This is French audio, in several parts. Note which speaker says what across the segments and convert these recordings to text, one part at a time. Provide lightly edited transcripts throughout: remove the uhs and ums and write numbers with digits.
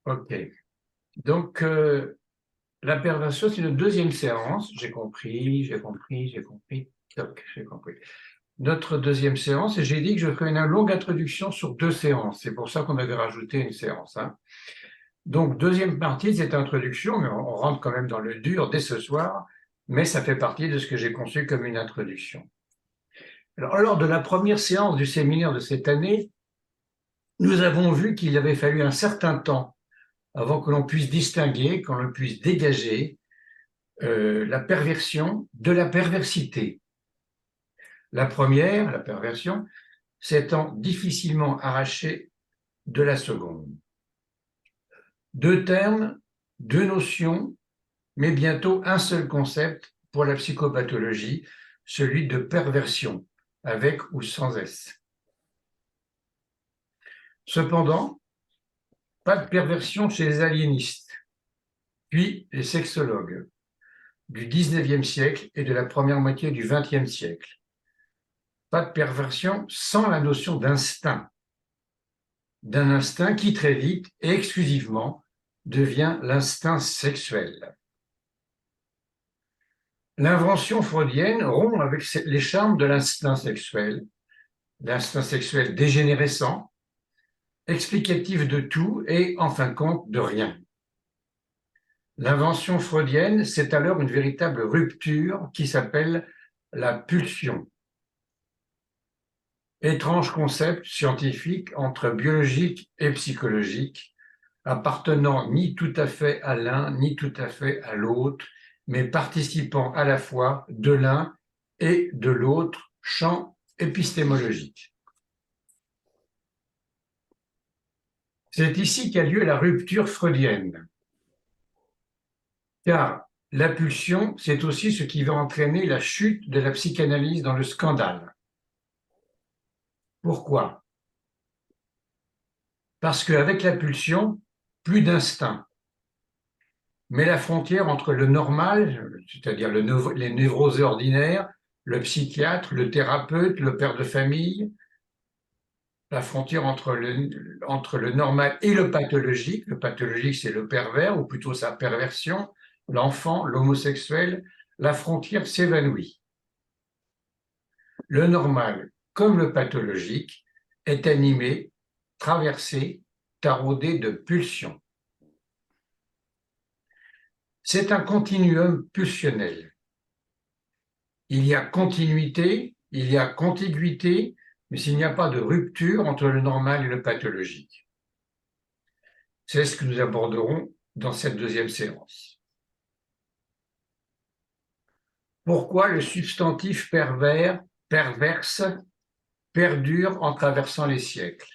Speaker 1: Ok. Donc, la perversion, c'est une deuxième séance. J'ai compris. Toc, j'ai compris. Notre deuxième séance, et j'ai dit que je ferais une longue introduction sur 2 séances. C'est pour ça qu'on avait rajouté une séance, hein. Donc, deuxième partie de cette introduction, mais on rentre quand même dans le dur dès ce soir, mais ça fait partie de ce que j'ai conçu comme une introduction. Alors, lors de la première séance du séminaire de cette année, nous avons vu qu'il avait fallu un certain temps avant que l'on puisse distinguer, qu'on l'on puisse dégager la perversion de la perversité. La première, la perversion, s'étant difficilement arrachée de la seconde. 2 termes, 2 notions, mais bientôt un seul concept pour la psychopathologie, celui de perversion, avec ou sans S. Cependant, pas de perversion chez les aliénistes, puis les sexologues du XIXe siècle et de la première moitié du XXe siècle. Pas de perversion sans la notion d'instinct, d'un instinct qui très vite et exclusivement devient l'instinct sexuel. L'invention freudienne rompt avec les charmes de l'instinct sexuel dégénérescent, explicatif de tout et, en fin de compte, de rien. L'invention freudienne, c'est alors une véritable rupture qui s'appelle la pulsion. Étrange concept scientifique entre biologique et psychologique, appartenant ni tout à fait à l'un ni tout à fait à l'autre, mais participant à la fois de l'un et de l'autre champ épistémologique. C'est ici qu'a lieu la rupture freudienne, car la pulsion, c'est aussi ce qui va entraîner la chute de la psychanalyse dans le scandale. Pourquoi? Parce qu'avec la pulsion, plus d'instinct. Mais la frontière entre le normal, c'est-à-dire les névroses ordinaires, le psychiatre, le thérapeute, le père de famille, la frontière entre le normal et le pathologique c'est le pervers, ou plutôt sa perversion, l'enfant, l'homosexuel, la frontière s'évanouit. Le normal, comme le pathologique, est animé, traversé, taraudé de pulsions. C'est un continuum pulsionnel. Il y a continuité, il y a contiguïté, mais s'il n'y a pas de rupture entre le normal et le pathologique. C'est ce que nous aborderons dans cette deuxième séance. Pourquoi le substantif pervers, perverse, perdure en traversant les siècles?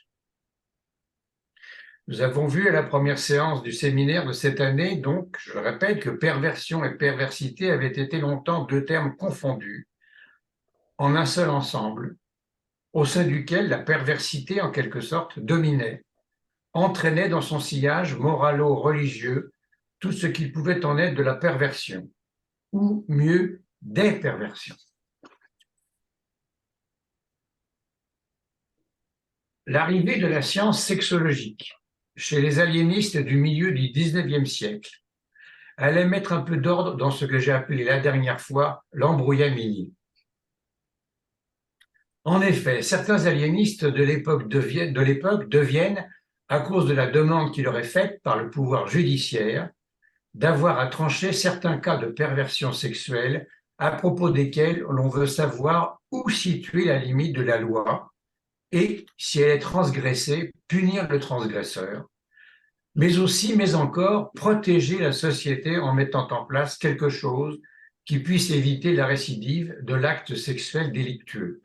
Speaker 1: Nous avons vu à la première séance du séminaire de cette année, donc, je répète, que perversion et perversité avaient été longtemps 2 termes confondus en un seul ensemble, au sein duquel la perversité, en quelque sorte, dominait, entraînait dans son sillage moralo-religieux tout ce qui pouvait en être de la perversion, ou mieux, des perversions. L'arrivée de la science sexologique chez les aliénistes du milieu du XIXe siècle allait mettre un peu d'ordre dans ce que j'ai appelé la dernière fois l'embrouillamini. En effet, certains aliénistes de l'époque deviennent, à cause de la demande qui leur est faite par le pouvoir judiciaire, d'avoir à trancher certains cas de perversion sexuelle à propos desquels l'on veut savoir où situer la limite de la loi et, si elle est transgressée, punir le transgresseur, mais aussi, mais encore, protéger la société en mettant en place quelque chose qui puisse éviter la récidive de l'acte sexuel délictueux.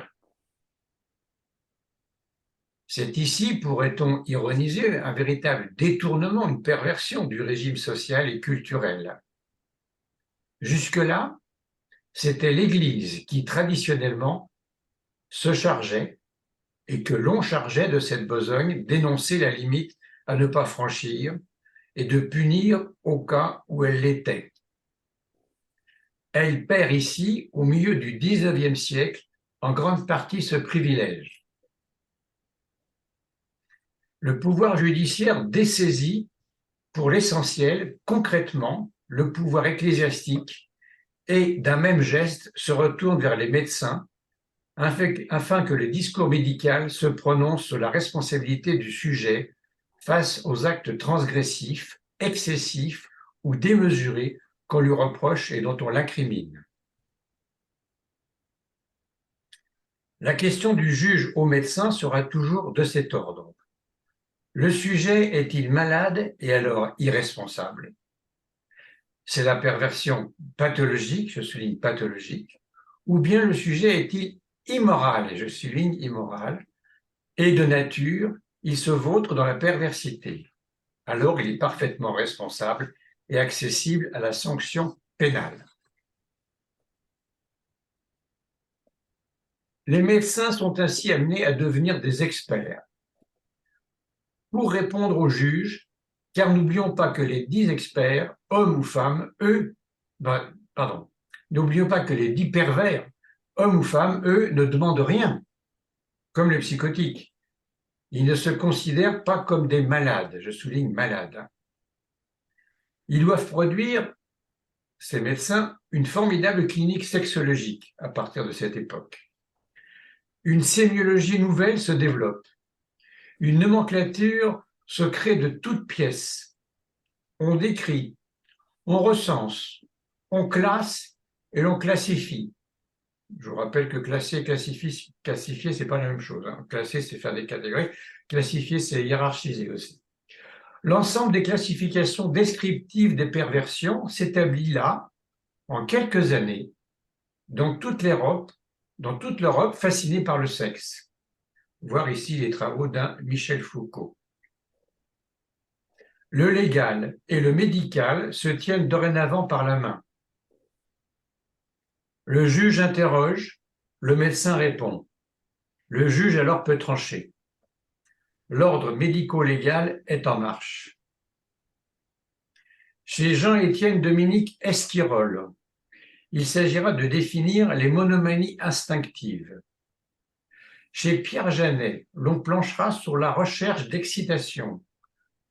Speaker 1: C'est ici, pourrait-on ironiser, un véritable détournement, une perversion du régime social et culturel. Jusque-là, c'était l'Église qui, traditionnellement, se chargeait et que l'on chargeait de cette besogne d'énoncer la limite à ne pas franchir et de punir au cas où elle l'était. Elle perd ici, au milieu du XIXe siècle, en grande partie ce privilège. Le pouvoir judiciaire dessaisit, pour l'essentiel, concrètement, le pouvoir ecclésiastique et, d'un même geste, se retourne vers les médecins afin que le discours médical se prononce sur la responsabilité du sujet face aux actes transgressifs, excessifs ou démesurés qu'on lui reproche et dont on l'incrimine. La question du juge au médecin sera toujours de cet ordre. Le sujet est-il malade et alors irresponsable? C'est la perversion pathologique, je souligne pathologique, ou bien le sujet est-il immoral, et je souligne immoral, et de nature, il se vautre dans la perversité. Alors il est parfaitement responsable et accessible à la sanction pénale. Les médecins sont ainsi amenés à devenir des experts pour répondre aux juges, car n'oublions pas que les 10 experts, hommes ou femmes, n'oublions pas que les 10 pervers, hommes ou femmes, eux, ne demandent rien, comme les psychotiques. Ils ne se considèrent pas comme des malades, je souligne malades. Ils doivent produire, ces médecins, une formidable clinique sexologique à partir de cette époque. Une sémiologie nouvelle se développe. Une nomenclature se crée de toutes pièces. On décrit, on recense, on classe et l'on classifie. Je vous rappelle que classer et classifier, c'est pas la même chose. Classer, c'est faire des catégories. Classifier, c'est hiérarchiser aussi. L'ensemble des classifications descriptives des perversions s'établit là, en quelques années, dans toute l'Europe, fascinée par le sexe. Voir ici les travaux d'un Michel Foucault. Le légal et le médical se tiennent dorénavant par la main. Le juge interroge, le médecin répond. Le juge alors peut trancher. L'ordre médico-légal est en marche. Chez Jean-Étienne Dominique Esquirol, il s'agira de définir les monomanies instinctives. Chez Pierre Janet, l'on planchera sur la recherche d'excitation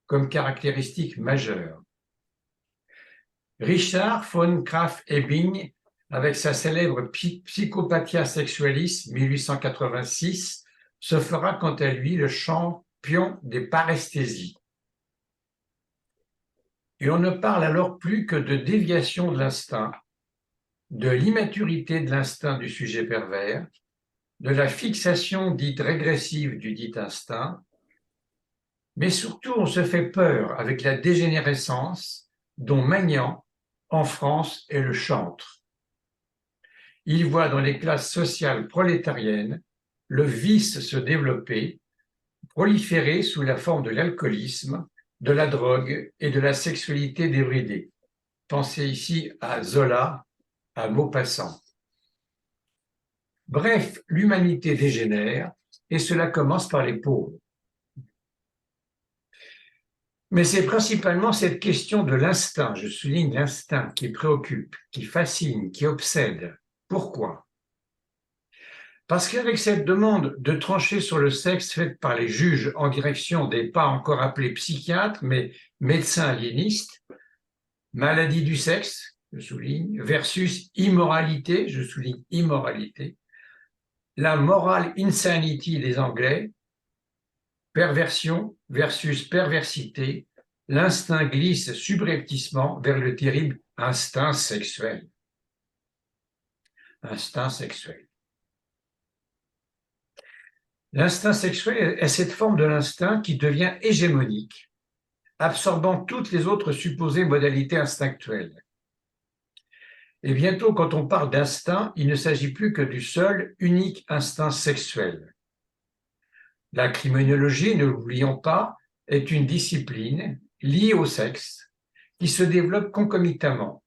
Speaker 1: comme caractéristique majeure. Richard von Krafft-Ebing, avec sa célèbre Psychopathia Sexualis 1886, se fera quant à lui le champion des paresthésies. Et on ne parle alors plus que de déviation de l'instinct, de l'immaturité de l'instinct du sujet pervers, de la fixation dite régressive du dit instinct, mais surtout on se fait peur avec la dégénérescence dont Magnan, en France, est le chantre. Il voit dans les classes sociales prolétariennes le vice se développer, proliférer sous la forme de l'alcoolisme, de la drogue et de la sexualité débridée. Pensez ici à Zola, à Maupassant. Bref, l'humanité dégénère et cela commence par les pauvres. Mais c'est principalement cette question de l'instinct, je souligne l'instinct, qui préoccupe, qui fascine, qui obsède. Pourquoi? Parce qu'avec cette demande de trancher sur le sexe faite par les juges en direction des pas encore appelés psychiatres, mais médecins aliénistes, maladie du sexe, je souligne, versus immoralité, je souligne immoralité, la moral insanity des Anglais, perversion versus perversité, l'instinct glisse subrepticement vers le terrible instinct sexuel. Instinct sexuel. L'instinct sexuel est cette forme de l'instinct qui devient hégémonique, absorbant toutes les autres supposées modalités instinctuelles. Et bientôt, quand on parle d'instinct, il ne s'agit plus que du seul, unique instinct sexuel. La criminologie, ne l'oublions pas, est une discipline liée au sexe qui se développe concomitamment.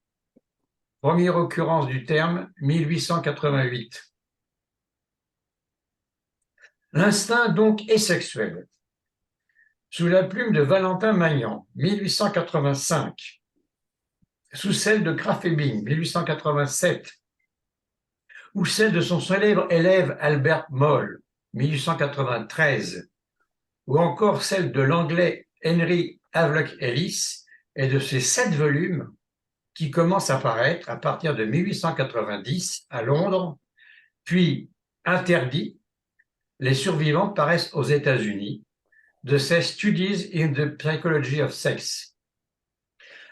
Speaker 1: Première occurrence du terme, 1888. L'instinct donc est sexuel. Sous la plume de Valentin Magnan, 1885, sous celle de Krafft-Ebing, 1887, ou celle de son célèbre élève Albert Moll, 1893, ou encore celle de l'anglais Henry Havelock Ellis et de ses 7 volumes qui commencent à paraître à partir de 1890 à Londres, puis interdits, les survivants paraissent aux États-Unis, de ses Studies in the Psychology of Sex,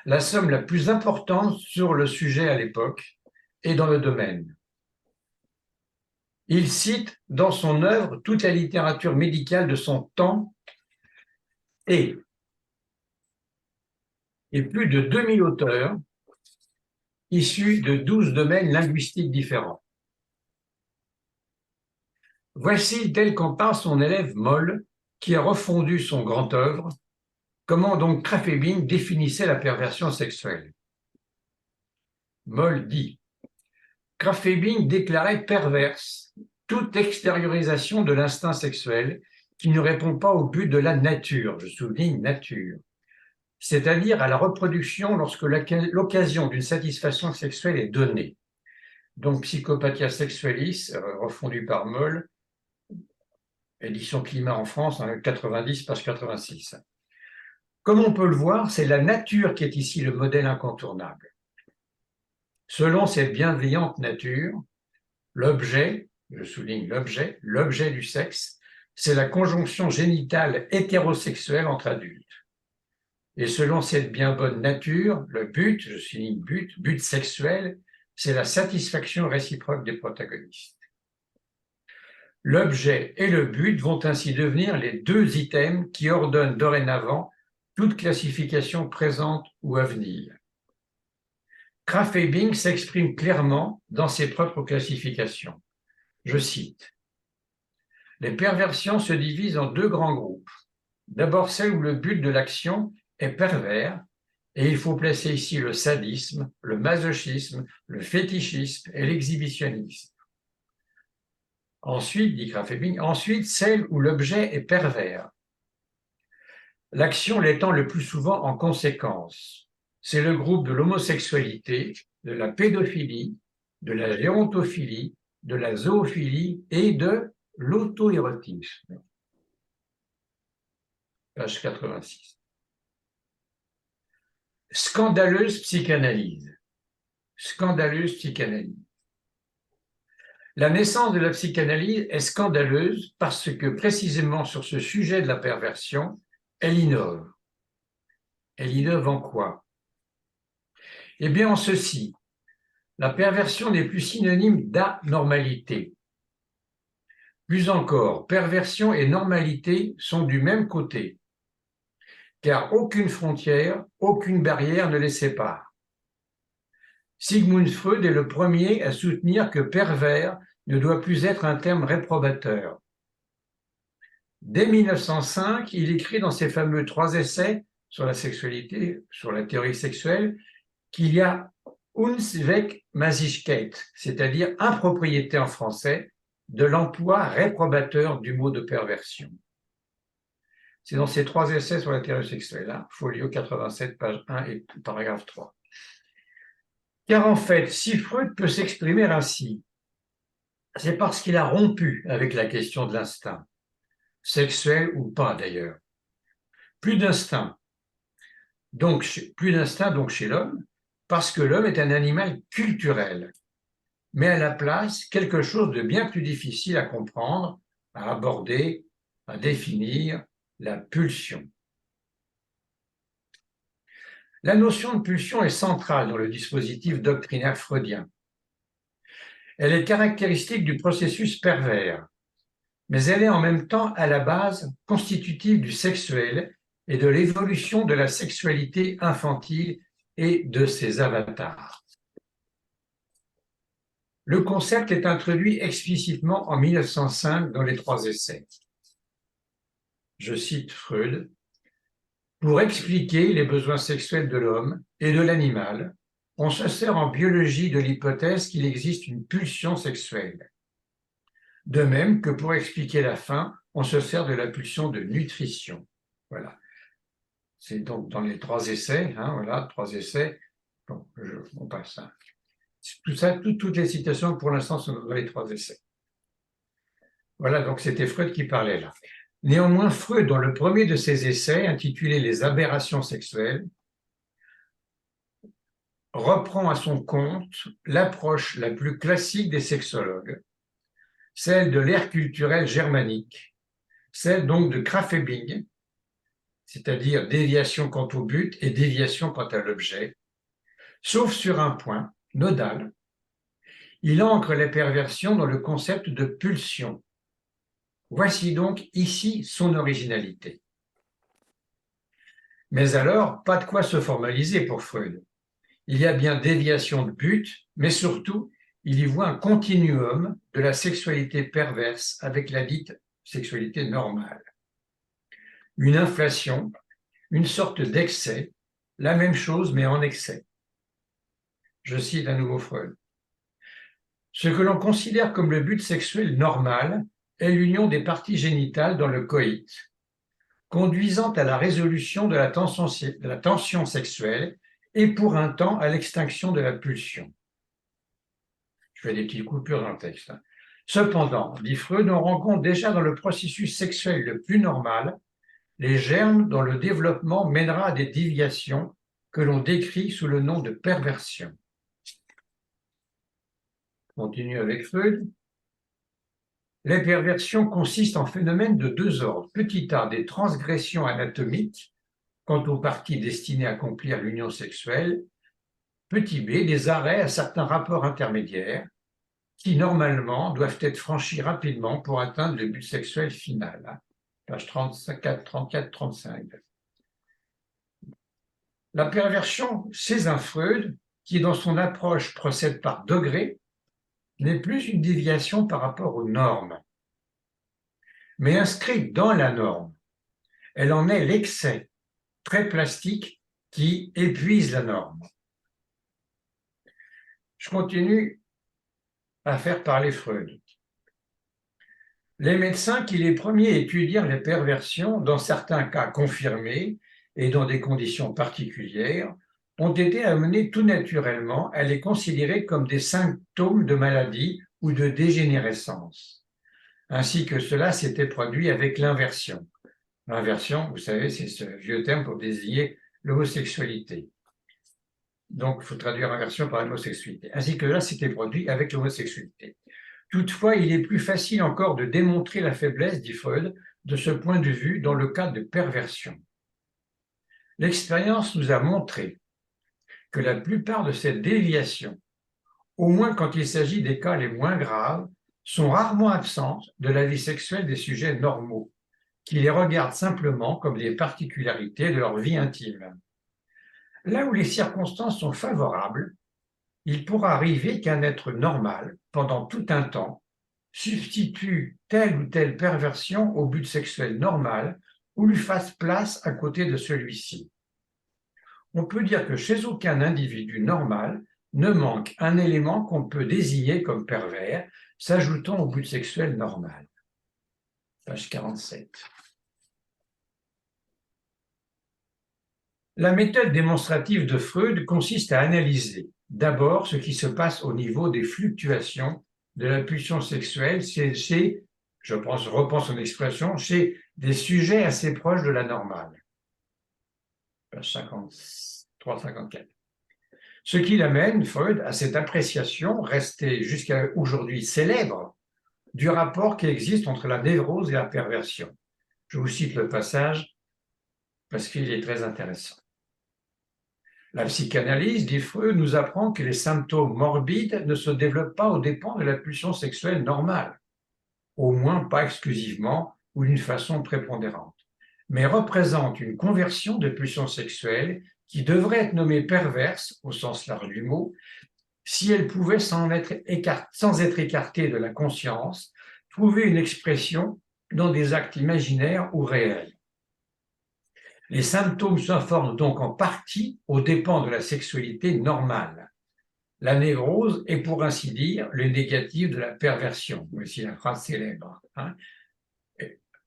Speaker 1: la somme la plus importante sur le sujet à l'époque et dans le domaine. Il cite dans son œuvre toute la littérature médicale de son temps et plus de 2000 auteurs issus de 12 domaines linguistiques différents. Voici tel qu'en parle son élève Moll, qui a refondu son grand œuvre, comment donc Krafft Ebing définissait la perversion sexuelle. Moll dit « Krafft Ebing déclarait perverse toute extériorisation de l'instinct sexuel qui ne répond pas au but de la nature, je souligne nature, c'est-à-dire à la reproduction lorsque l'occasion d'une satisfaction sexuelle est donnée. » Donc Psychopathia Sexualis, refondu par Moll, édition Climat en France, 90, page 86. Comme on peut le voir, c'est la nature qui est ici le modèle incontournable. Selon cette bienveillante nature, l'objet, je souligne l'objet du sexe, c'est la conjonction génitale hétérosexuelle entre adultes. Et selon cette bien bonne nature, le but, je souligne but sexuel, c'est la satisfaction réciproque des protagonistes. L'objet et le but vont ainsi devenir les 2 items qui ordonnent dorénavant toute classification présente ou à venir. Krafft Ebing s'exprime clairement dans ses propres classifications. Je cite « Les perversions se divisent en 2 grands groupes. D'abord celles où le but de l'action est pervers, et il faut placer ici le sadisme, le masochisme, le fétichisme et l'exhibitionnisme. Ensuite, dit Krafft Ebing, ensuite celles où l'objet est pervers. L'action l'étant le plus souvent en conséquence. C'est le groupe de l'homosexualité, de la pédophilie, de la gérontophilie, de la zoophilie et de l'auto-érotisme. Page 86. Scandaleuse psychanalyse. Scandaleuse psychanalyse. La naissance de la psychanalyse est scandaleuse parce que précisément sur ce sujet de la perversion, elle innove. Elle innove en quoi? Eh bien en ceci, la perversion n'est plus synonyme d'anormalité. Plus encore, perversion et normalité sont du même côté, car aucune frontière, aucune barrière ne les sépare. Sigmund Freud est le premier à soutenir que pervers ne doit plus être un terme réprobateur. Dès 1905, il écrit dans ses fameux 3 essais sur la sexualité, sur la théorie sexuelle, qu'il y a Unzweckmäßigkeit, c'est-à-dire impropriété en français, de l'emploi réprobateur du mot de perversion. C'est dans ces 3 essais sur la théorie sexuelle, hein, folio 87, page 1 et paragraphe 3. Car en fait, si Freud peut s'exprimer ainsi, c'est parce qu'il a rompu avec la question de l'instinct, sexuel ou pas d'ailleurs. Plus d'instinct, donc chez l'homme, parce que l'homme est un animal culturel, mais à la place quelque chose de bien plus difficile à comprendre, à aborder, à définir, la pulsion. La notion de pulsion est centrale dans le dispositif doctrinaire freudien. Elle est caractéristique du processus pervers, mais elle est en même temps à la base constitutive du sexuel et de l'évolution de la sexualité infantile et de ses avatars. Le concept est introduit explicitement en 1905 dans les 3 essais. Je cite Freud, « Pour expliquer les besoins sexuels de l'homme et de l'animal, on se sert en biologie de l'hypothèse qu'il existe une pulsion sexuelle. De même que pour expliquer la faim, on se sert de la pulsion de nutrition. » Voilà. C'est donc dans les 3 essais, hein, voilà, 3 essais. Bon, on passe. Hein. Tout ça, toutes les citations pour l'instant sont dans les 3 essais. Voilà, donc c'était Freud qui parlait là. Néanmoins, Freud, dans le premier de ses essais, intitulé Les aberrations sexuelles, reprend à son compte l'approche la plus classique des sexologues, celle de l'ère culturelle germanique, celle donc de Krafft-Ebing, c'est-à-dire déviation quant au but et déviation quant à l'objet, sauf sur un point nodal. Il ancre les perversions dans le concept de pulsion. Voici donc ici son originalité. Mais alors, pas de quoi se formaliser pour Freud. Il y a bien déviation de but, mais surtout, il y voit un continuum de la sexualité perverse avec la dite sexualité normale. Une inflation, une sorte d'excès, la même chose mais en excès. Je cite à nouveau Freud. Ce que l'on considère comme le but sexuel normal est l'union des parties génitales dans le coït, conduisant à la résolution de la tension sexuelle et pour un temps à l'extinction de la pulsion. Je fais des petites coupures dans le texte. Cependant, dit Freud, on rencontre déjà dans le processus sexuel le plus normal les germes dont le développement mènera à des déviations que l'on décrit sous le nom de perversion. Continue avec Freud. Les perversions consistent en phénomènes de deux ordres. Petit a, des transgressions anatomiques quant aux parties destinées à accomplir l'union sexuelle. Petit b, des arrêts à certains rapports intermédiaires qui, normalement, doivent être franchis rapidement pour atteindre le but sexuel final. Page 34, 35. La perversion chez un Freud, qui dans son approche procède par degrés, n'est plus une déviation par rapport aux normes, mais inscrite dans la norme. Elle en est l'excès, très plastique, qui épuise la norme. Je continue à faire parler Freud. Les médecins qui les premiers étudièrent les perversions, dans certains cas confirmés et dans des conditions particulières, ont été amenés tout naturellement à les considérer comme des symptômes de maladie ou de dégénérescence, ainsi que cela s'était produit avec l'inversion. L'inversion, vous savez, c'est ce vieux terme pour désigner l'homosexualité. Donc, il faut traduire inversion par homosexualité. Ainsi que là, c'était produit avec l'homosexualité. Toutefois, il est plus facile encore de démontrer la faiblesse, dit Freud, de ce point de vue dans le cas de perversion. L'expérience nous a montré que la plupart de ces déviations, au moins quand il s'agit des cas les moins graves, sont rarement absentes de la vie sexuelle des sujets normaux, qui les regardent simplement comme des particularités de leur vie intime. Là où les circonstances sont favorables, il pourra arriver qu'un être normal, pendant tout un temps, substitue telle ou telle perversion au but sexuel normal ou lui fasse place à côté de celui-ci. On peut dire que chez aucun individu normal ne manque un élément qu'on peut désigner comme pervers, s'ajoutant au but sexuel normal. Page 47. La méthode démonstrative de Freud consiste à analyser d'abord ce qui se passe au niveau des fluctuations de la pulsion sexuelle chez, je reprends son expression, chez des sujets assez proches de la normale. Page 53-54. Ce qui l'amène, Freud, à cette appréciation, restée jusqu'à aujourd'hui célèbre, du rapport qui existe entre la névrose et la perversion. Je vous cite le passage parce qu'il est très intéressant. La psychanalyse, dit Freud, nous apprend que les symptômes morbides ne se développent pas aux dépens de la pulsion sexuelle normale, au moins pas exclusivement ou d'une façon prépondérante, mais représentent une conversion de pulsion sexuelle qui devrait être nommée perverse, au sens large du mot, si elle pouvait, sans être écartée de la conscience, trouver une expression dans des actes imaginaires ou réels. Les symptômes s'informent donc en partie aux dépens de la sexualité normale. La névrose est, pour ainsi dire, le négatif de la perversion. Voici la phrase célèbre.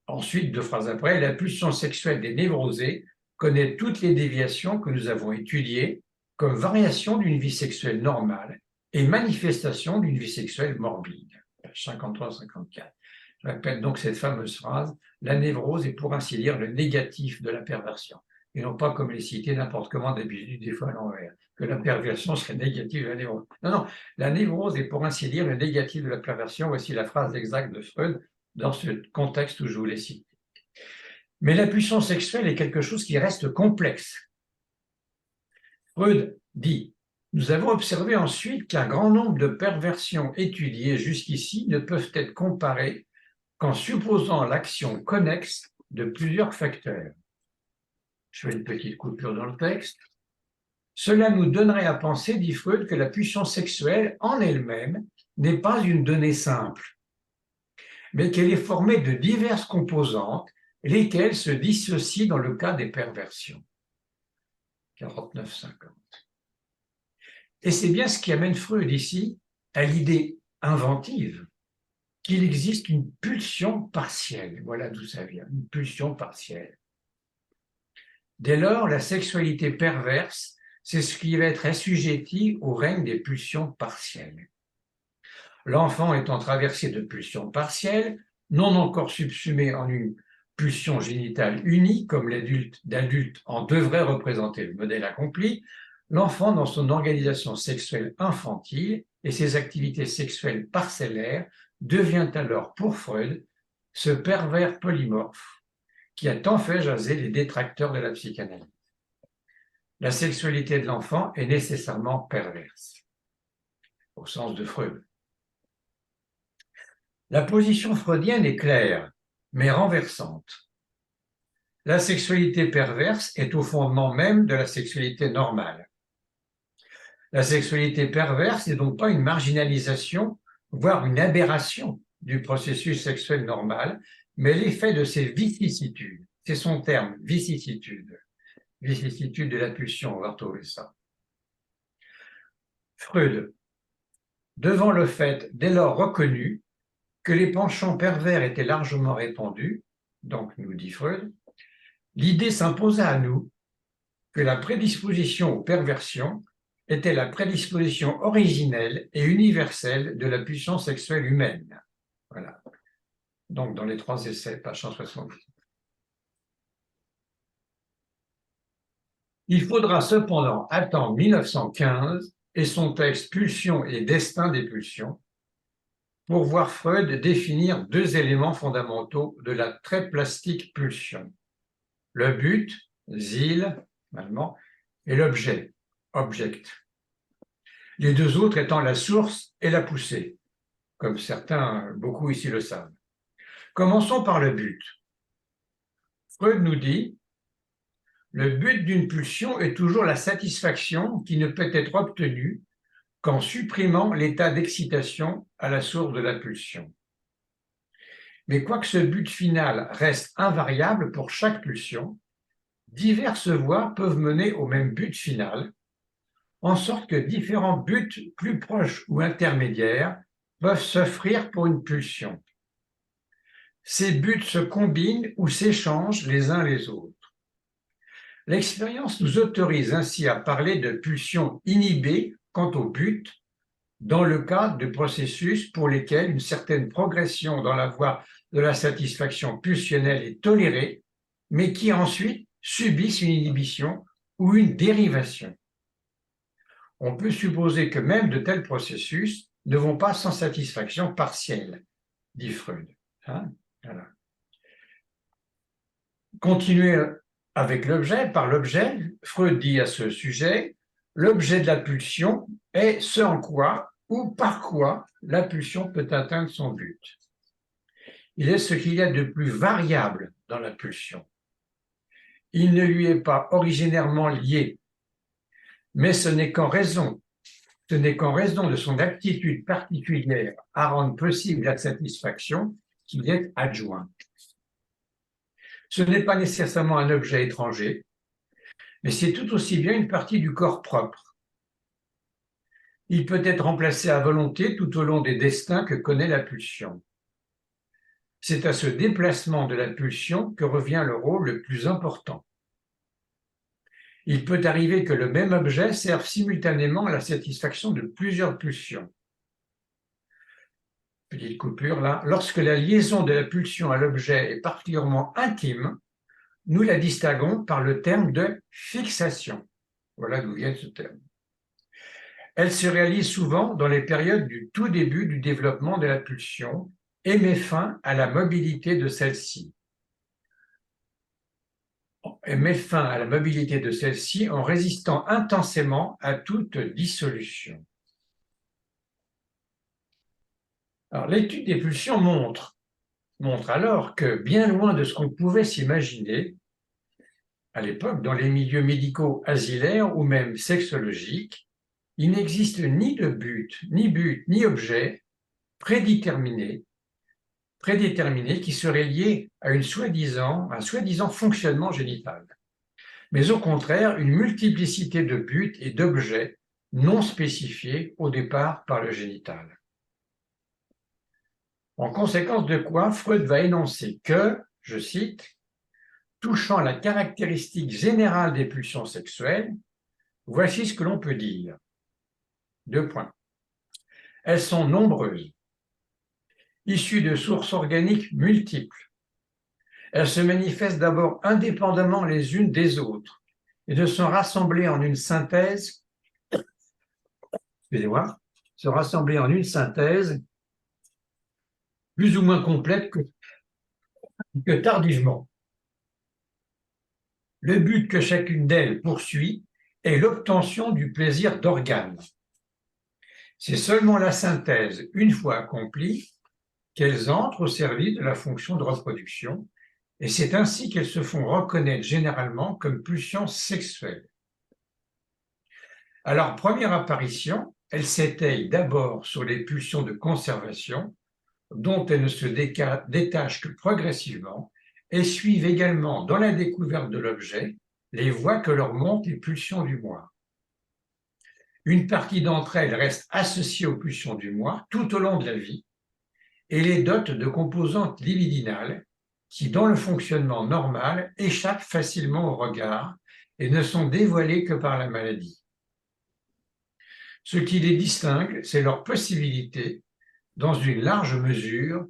Speaker 1: Ensuite, deux phrases après, la pulsion sexuelle des névrosés connaît toutes les déviations que nous avons étudiées comme variation d'une vie sexuelle normale et manifestation d'une vie sexuelle morbide. 53-54. Je répète donc cette fameuse phrase. la névrose est pour ainsi dire le négatif de la perversion, et non pas comme les citer n'importe comment d'habitude des fois à l'envers, que la perversion serait négative de la névrose. Non, non, la névrose est pour ainsi dire le négatif de la perversion. Voici la phrase exacte de Freud dans ce contexte où je vous l'ai cité. Mais la pulsion sexuelle est quelque chose qui reste complexe. Freud dit: nous avons observé ensuite qu'un grand nombre de perversions étudiées jusqu'ici ne peuvent être comparées qu'en supposant l'action connexe de plusieurs facteurs. Je fais une petite coupure dans le texte. Cela nous donnerait à penser, dit Freud, que la pulsion sexuelle en elle-même n'est pas une donnée simple, mais qu'elle est formée de diverses composantes, lesquelles se dissocient dans le cas des perversions. 49-50. Et c'est bien ce qui amène Freud ici à l'idée inventive qu'il existe une pulsion partielle. Voilà d'où ça vient, une pulsion partielle. Dès lors, la sexualité perverse, c'est ce qui va être assujetti au règne des pulsions partielles. L'enfant étant traversé de pulsions partielles, non encore subsumé en une pulsion génitale unie, comme l'adulte en devrait représenter le modèle accompli, l'enfant, dans son organisation sexuelle infantile et ses activités sexuelles parcellaires, devient alors, pour Freud, ce pervers polymorphe qui a tant fait jaser les détracteurs de la psychanalyse. La sexualité de l'enfant est nécessairement perverse, au sens de Freud. La position freudienne est claire, mais renversante. La sexualité perverse est au fondement même de la sexualité normale. La sexualité perverse n'est donc pas une marginalisation, voire une aberration du processus sexuel normal, mais l'effet de ses vicissitudes. C'est son terme, vicissitude. Vicissitude de la pulsion, on va retrouver ça. Freud, devant le fait dès lors reconnu que les penchants pervers étaient largement répandus, donc nous dit Freud, l'idée s'imposa à nous que la prédisposition aux perversions était la prédisposition originelle et universelle de la pulsion sexuelle humaine. Voilà. Donc, dans les 3 essais, page 170. Il faudra cependant attendre 1915 et son texte Pulsion et destin des pulsions pour voir Freud définir 2 éléments fondamentaux de la très plastique pulsion. Le but, Ziel, allemand, et l'objet, object. Les 2 autres étant la source et la poussée, comme certains, beaucoup ici le savent. Commençons par le but. Freud nous dit: le but d'une pulsion est toujours la satisfaction qui ne peut être obtenue qu'en supprimant l'état d'excitation à la source de la pulsion. Mais quoique ce but final reste invariable pour chaque pulsion, diverses voies peuvent mener au même but final, en sorte que différents buts plus proches ou intermédiaires peuvent s'offrir pour une pulsion. Ces buts se combinent ou s'échangent les uns les autres. L'expérience nous autorise ainsi à parler de pulsions inhibées quant au but, dans le cas de processus pour lesquels une certaine progression dans la voie de la satisfaction pulsionnelle est tolérée, mais qui ensuite subissent une inhibition ou une dérivation. On peut supposer que même de tels processus ne vont pas sans satisfaction partielle, dit Freud. Voilà. Continuer avec l'objet, par l'objet, Freud dit à ce sujet: l'objet de la pulsion est ce en quoi ou par quoi la pulsion peut atteindre son but. Il est ce qu'il y a de plus variable dans la pulsion. Il ne lui est pas originairement lié, mais ce n'est qu'en raison de son aptitude particulière à rendre possible la satisfaction qu'il est adjoint. Ce n'est pas nécessairement un objet étranger, mais c'est tout aussi bien une partie du corps propre. Il peut être remplacé à volonté tout au long des destins que connaît la pulsion. C'est à ce déplacement de la pulsion que revient le rôle le plus important. Il peut arriver que le même objet serve simultanément à la satisfaction de plusieurs pulsions. petite coupure là, lorsque la liaison de la pulsion à l'objet est particulièrement intime, nous la distinguons par le terme de fixation. Voilà d'où vient ce terme. Elle se réalise souvent dans les périodes du tout début du développement de la pulsion et met fin à la mobilité de celle-ci. Elle met fin à la mobilité de celle-ci en résistant intensément à toute dissolution. Alors, l'étude des pulsions montre alors que, bien loin de ce qu'on pouvait s'imaginer à l'époque dans les milieux médicaux asilaires ou même sexologiques, il n'existe ni ni objet prédéterminé qui serait lié à un soi-disant fonctionnement génital, mais au contraire une multiplicité de buts et d'objets non spécifiés au départ par le génital. En conséquence de quoi, Freud va énoncer que, je cite, « touchant la caractéristique générale des pulsions sexuelles, voici ce que l'on peut dire. » Deux points. Elles sont nombreuses, issues de sources organiques multiples. Elles se manifestent d'abord indépendamment les unes des autres et ne sont rassemblées en une synthèse, plus ou moins complète que tardivement. Le but que chacune d'elles poursuit est l'obtention du plaisir d'organes. C'est seulement la synthèse, une fois accomplie, qu'elles entrent au service de la fonction de reproduction, et c'est ainsi qu'elles se font reconnaître généralement comme pulsions sexuelles. À leur première apparition, elles s'étayent d'abord sur les pulsions de conservation, dont elles ne se détachent que progressivement, et suivent également dans la découverte de l'objet les voies que leur montrent les pulsions du moi. Une partie d'entre elles reste associée aux pulsions du moi tout au long de la vie et les dote de composantes libidinales qui, dans le fonctionnement normal, échappent facilement au regard et ne sont dévoilées que par la maladie. Ce qui les distingue, c'est leur possibilité, dans une large mesure,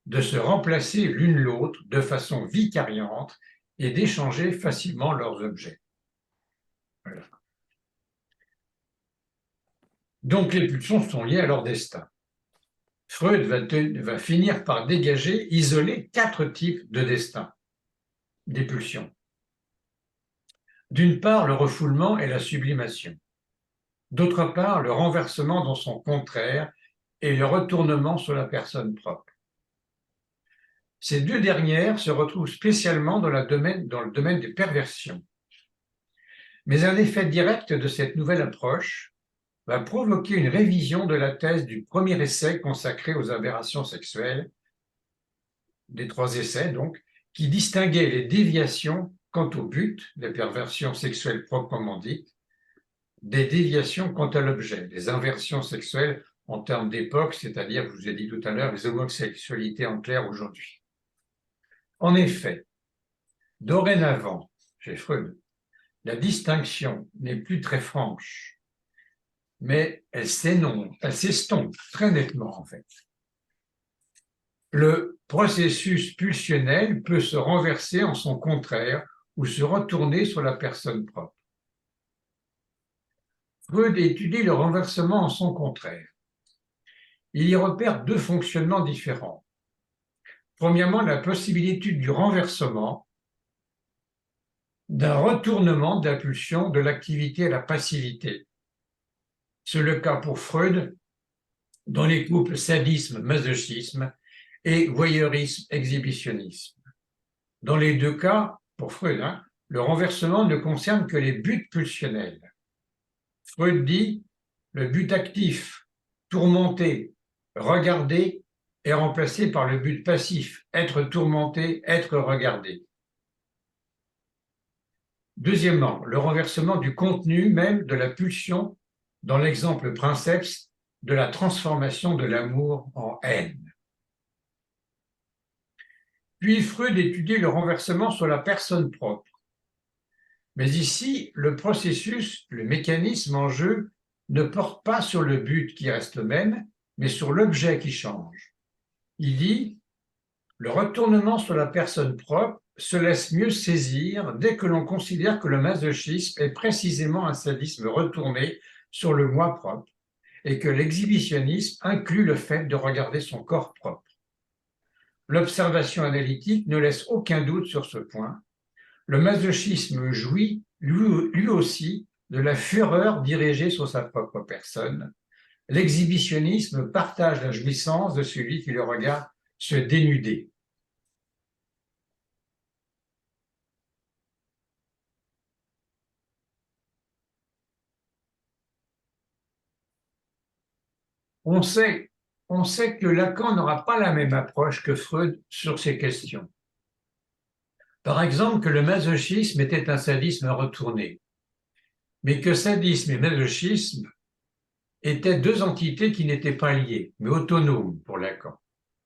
Speaker 1: de se remplacer l'une l'autre de façon vicariante et d'échanger facilement leurs objets. Voilà. Donc les pulsions sont liées à leur destin. Freud va finir par isoler 4 types de destin des pulsions. D'une part, le refoulement et la sublimation. D'autre part, le renversement dans son contraire et le retournement sur la personne propre. Ces deux dernières se retrouvent spécialement dans le domaine des perversions. Mais un effet direct de cette nouvelle approche va provoquer une révision de la thèse du premier essai consacré aux aberrations sexuelles, des 3 essais donc, qui distinguait les déviations quant au but, les perversions sexuelles proprement dites, des déviations quant à l'objet, les inversions sexuelles en termes d'époque, c'est-à-dire, je vous ai dit tout à l'heure, les homosexualités en clair aujourd'hui. En effet, dorénavant, chez Freud, la distinction n'est plus très franche, mais elle s'estompe très nettement en fait. Le processus pulsionnel peut se renverser en son contraire ou se retourner sur la personne propre. Freud étudie le renversement en son contraire. Il y repère 2 fonctionnements différents. Premièrement, la possibilité du renversement, d'un retournement de la pulsion de l'activité à la passivité. C'est le cas pour Freud dans les couples sadisme-masochisme et voyeurisme-exhibitionnisme. Dans les 2 cas, pour Freud, le renversement ne concerne que les buts pulsionnels. Freud dit le but actif, tourmenté, regardé, est remplacé par le but passif, être tourmenté, être regardé. Deuxièmement, le renversement du contenu même de la pulsion dans l'exemple princeps de la transformation de l'amour en haine. Puis Freud étudie le renversement sur la personne propre. Mais ici, le processus, le mécanisme en jeu ne porte pas sur le but qui reste le même, mais sur l'objet qui change. Il dit « Le retournement sur la personne propre se laisse mieux saisir dès que l'on considère que le masochisme est précisément un sadisme retourné sur le moi propre et que l'exhibitionnisme inclut le fait de regarder son corps propre. L'observation analytique ne laisse aucun doute sur ce point. Le masochisme jouit, lui aussi, de la fureur dirigée sur sa propre personne. L'exhibitionnisme partage la jouissance de celui qui le regarde se dénuder. » On sait que Lacan n'aura pas la même approche que Freud sur ces questions. Par exemple, que le masochisme était un sadisme retourné, mais que sadisme et masochisme étaient deux entités qui n'étaient pas liées, mais autonomes pour Lacan.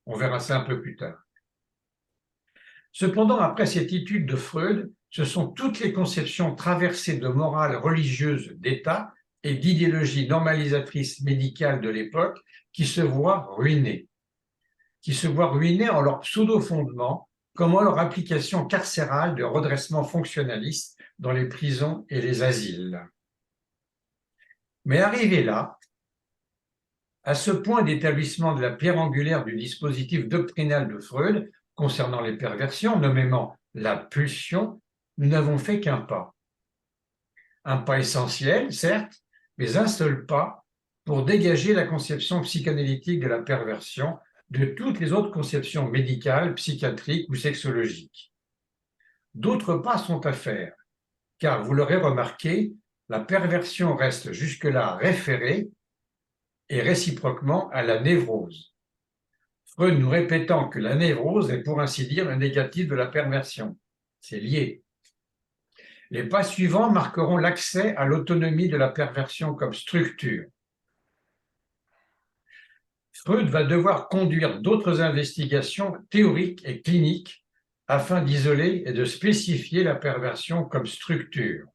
Speaker 1: On verra ça un peu plus tard. Cependant, après cette étude de Freud, ce sont toutes les conceptions traversées de morale religieuse d'État et d'idéologie normalisatrice médicale de l'époque qui se voient ruinées en leur pseudo-fondement comme en leur application carcérale de redressement fonctionnaliste dans les prisons et les asiles. Mais arrivé là, à ce point d'établissement de la pierre angulaire du dispositif doctrinal de Freud concernant les perversions, nommément la pulsion, nous n'avons fait qu'un pas. Un pas essentiel, certes, mais un seul pas pour dégager la conception psychanalytique de la perversion de toutes les autres conceptions médicales, psychiatriques ou sexologiques. D'autres pas sont à faire, car vous l'aurez remarqué, la perversion reste jusque-là référée et réciproquement à la névrose. Freud nous répétant que la névrose est pour ainsi dire le négatif de la perversion. C'est lié. Les pas suivants marqueront l'accès à l'autonomie de la perversion comme structure. Freud va devoir conduire d'autres investigations théoriques et cliniques afin d'isoler et de spécifier la perversion comme structure.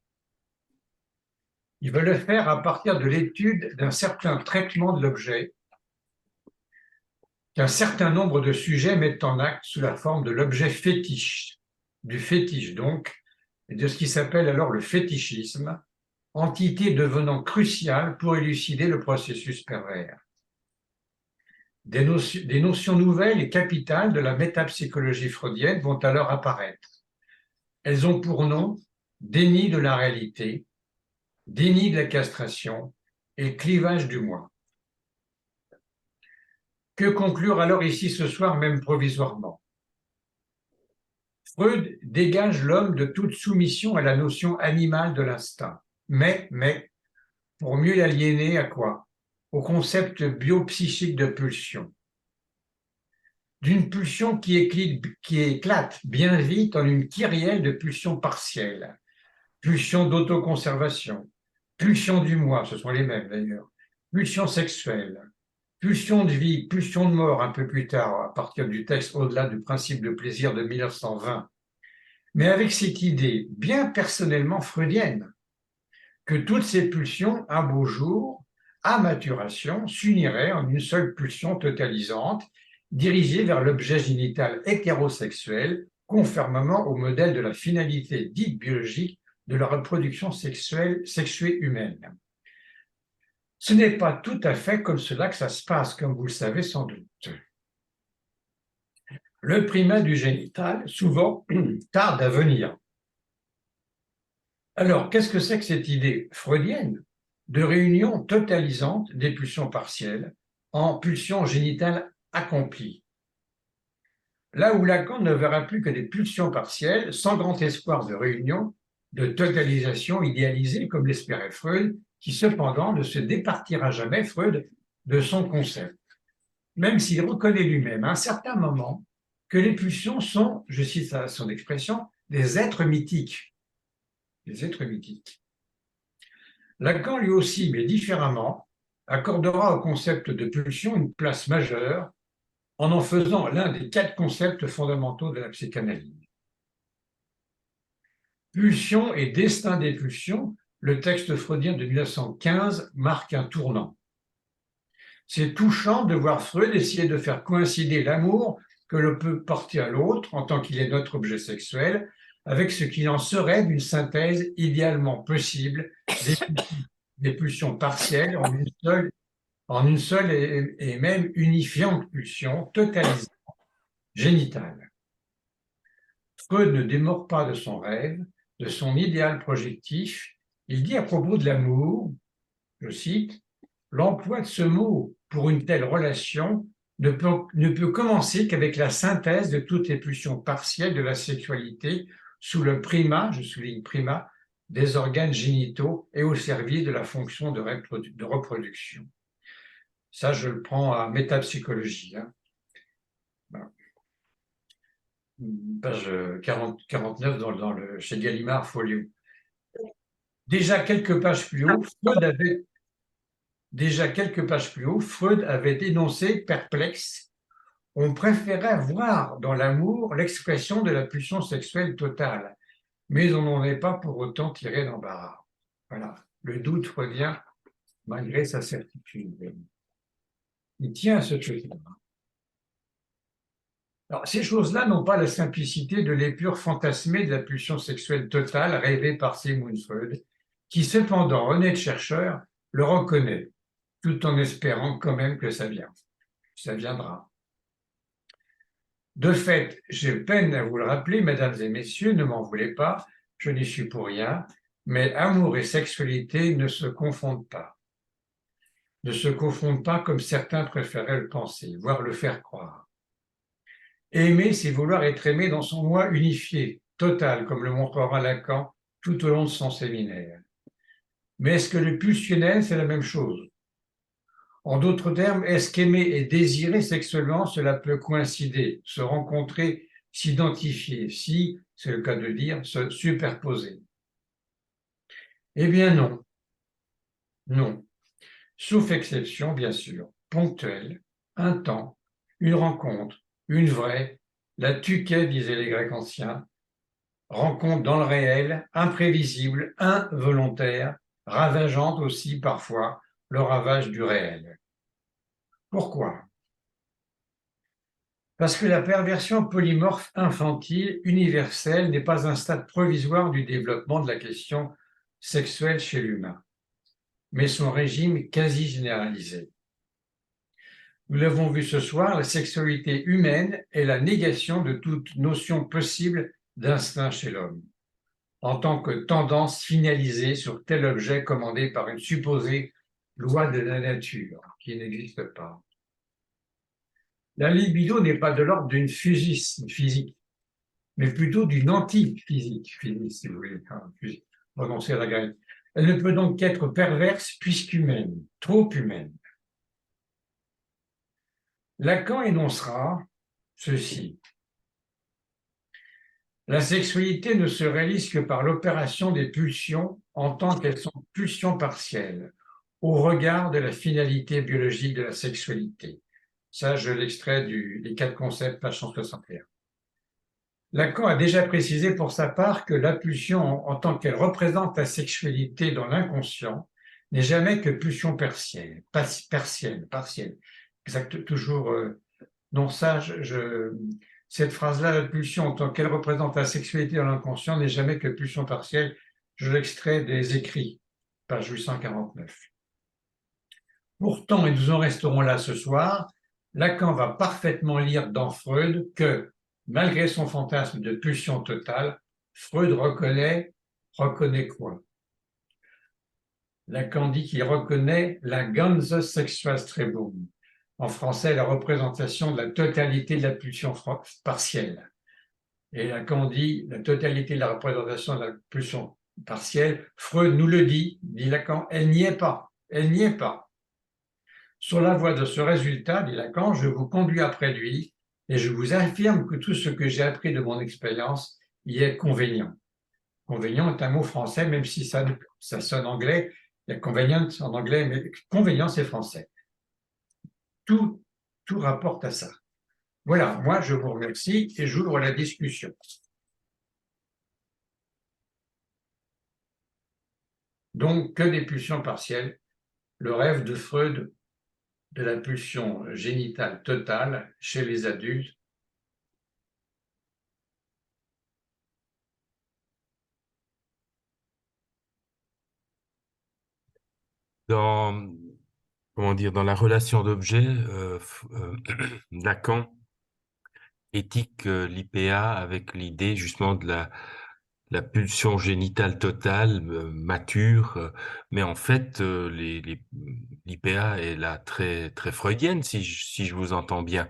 Speaker 1: Il va le faire à partir de l'étude d'un certain traitement de l'objet qu'un certain nombre de sujets mettent en acte sous la forme de l'objet fétiche, du fétiche donc, et de ce qui s'appelle alors le fétichisme, entité devenant cruciale pour élucider le processus pervers. Des notions nouvelles et capitales de la métapsychologie freudienne vont alors apparaître. Elles ont pour nom déni de la réalité, déni de la castration et clivage du moi. Que conclure alors ici ce soir, même provisoirement? Freud dégage l'homme de toute soumission à la notion animale de l'instinct, mais, pour mieux l'aliéner à quoi? Au concept biopsychique de pulsion. D'une pulsion qui éclate bien vite en une kyrielle de pulsions partielles. Pulsion d'autoconservation, pulsion du moi, ce sont les mêmes d'ailleurs, pulsion sexuelle, pulsion de vie, pulsion de mort un peu plus tard, à partir du texte Au-delà du principe de plaisir de 1920. Mais avec cette idée bien personnellement freudienne, que toutes ces pulsions, un beau jour, à maturation, s'uniraient en une seule pulsion totalisante, dirigée vers l'objet génital hétérosexuel, conformément au modèle de la finalité dite biologique de la reproduction sexuée humaine. Ce n'est pas tout à fait comme cela que ça se passe, comme vous le savez sans doute. Le primat du génital, souvent, tarde à venir. Alors, qu'est-ce que c'est que cette idée freudienne de réunion totalisante des pulsions partielles en pulsions génitales accomplies? Là où Lacan ne verra plus que des pulsions partielles, sans grand espoir de réunion, de totalisation idéalisée, comme l'espérait Freud, qui cependant ne se départira jamais, Freud, de son concept. Même s'il reconnaît lui-même à un certain moment que les pulsions sont, je cite son expression, des êtres mythiques. Des êtres mythiques. Lacan, lui aussi, mais différemment, accordera au concept de pulsion une place majeure en faisant l'un des 4 concepts fondamentaux de la psychanalyse. Pulsion et destin des pulsions, le texte freudien de 1915 marque un tournant. C'est touchant de voir Freud essayer de faire coïncider l'amour que l'on peut porter à l'autre en tant qu'il est notre objet sexuel avec ce qu'il en serait d'une synthèse idéalement possible des pulsions partielles en une seule et même unifiante pulsion totalisée génitale. Freud ne démord pas de son rêve, de son idéal projectif. Il dit à propos de l'amour, je cite, « L'emploi de ce mot pour une telle relation ne peut commencer qu'avec la synthèse de toutes les pulsions partielles de la sexualité sous le primat, je souligne primat, des organes génitaux et au service de la fonction de reproduction. » Ça, je le prends à métapsychologie. Hein. Voilà. Page 49 chez Gallimard, folio. Déjà quelques pages plus haut, Freud avait dénoncé, perplexe, on préférait voir dans l'amour l'expression de la pulsion sexuelle totale, mais on n'en est pas pour autant tiré d'embarras. Voilà, le doute revient malgré sa certitude. Il tient à ce truc-là. Alors, ces choses-là n'ont pas la simplicité de l'épure fantasmée de la pulsion sexuelle totale rêvée par Sigmund Freud, qui cependant, honnête chercheur, le reconnaît, tout en espérant quand même que ça viendra. De fait, j'ai peine à vous le rappeler, mesdames et messieurs, ne m'en voulez pas, je n'y suis pour rien, mais amour et sexualité ne se confondent pas. Ne se confondent pas comme certains préféraient le penser, voire le faire croire. Aimer, c'est vouloir être aimé dans son moi unifié, total, comme le montrera Lacan tout au long de son séminaire. Mais est-ce que le pulsionnel, c'est la même chose? En d'autres termes, est-ce qu'aimer et désirer sexuellement, cela peut coïncider, se rencontrer, s'identifier, si, c'est le cas de dire, se superposer? Eh bien non, non. Sauf exception, bien sûr, ponctuelle, un temps, une rencontre, une vraie, la tuquet, disaient les Grecs anciens, rencontre dans le réel, imprévisible, involontaire, ravageante aussi parfois, le ravage du réel. Pourquoi? Parce que la perversion polymorphe infantile universelle n'est pas un stade provisoire du développement de la question sexuelle chez l'humain, mais son régime quasi généralisé. Nous l'avons vu ce soir, la sexualité humaine est la négation de toute notion possible d'instinct chez l'homme, en tant que tendance finalisée sur tel objet commandé par une supposée loi de la nature qui n'existe pas. La libido n'est pas de l'ordre d'une physique, mais plutôt d'une antiphysique, si vous voulez, prononcer la grecque. Elle ne peut donc qu'être perverse puisqu'humaine, trop humaine. Lacan énoncera ceci. La sexualité ne se réalise que par l'opération des pulsions en tant qu'elles sont pulsions partielles, au regard de la finalité biologique de la sexualité. Ça, je l'extrais des 4 concepts, page 161. Lacan a déjà précisé pour sa part que la pulsion, en tant qu'elle représente la sexualité dans l'inconscient, n'est jamais que pulsion partielle. Exact, toujours. Non, ça, cette phrase-là, la pulsion, en tant qu'elle représente la sexualité dans l'inconscient, n'est jamais que pulsion partielle. Je l'extrais des écrits, page 849. Pourtant, et nous en resterons là ce soir, Lacan va parfaitement lire dans Freud que, malgré son fantasme de pulsion totale, Freud reconnaît quoi? Lacan dit qu'il reconnaît la ganze Sexualstrebung, en français la représentation de la totalité de la pulsion partielle. Et Lacan dit la totalité de la représentation de la pulsion partielle. Freud nous le dit Lacan, elle n'y est pas. Elle n'y est pas. Sur la voie de ce résultat, dit Lacan, je vous conduis après lui et je vous affirme que tout ce que j'ai appris de mon expérience y est convénient. Convénient est un mot français, même si ça sonne anglais. Il y a convenient en anglais, mais convénient, c'est français. Tout rapporte à ça. Voilà, moi je vous remercie et j'ouvre la discussion. Donc, que des pulsions partielles, le rêve de Freud de la pulsion génitale totale chez les adultes.
Speaker 2: Dans, comment dire, dans la relation d'objet, Lacan éthique l'IPA avec l'idée justement de la pulsion génitale totale, mature, mais en fait, l'IPA est là très, très freudienne, si je vous entends bien,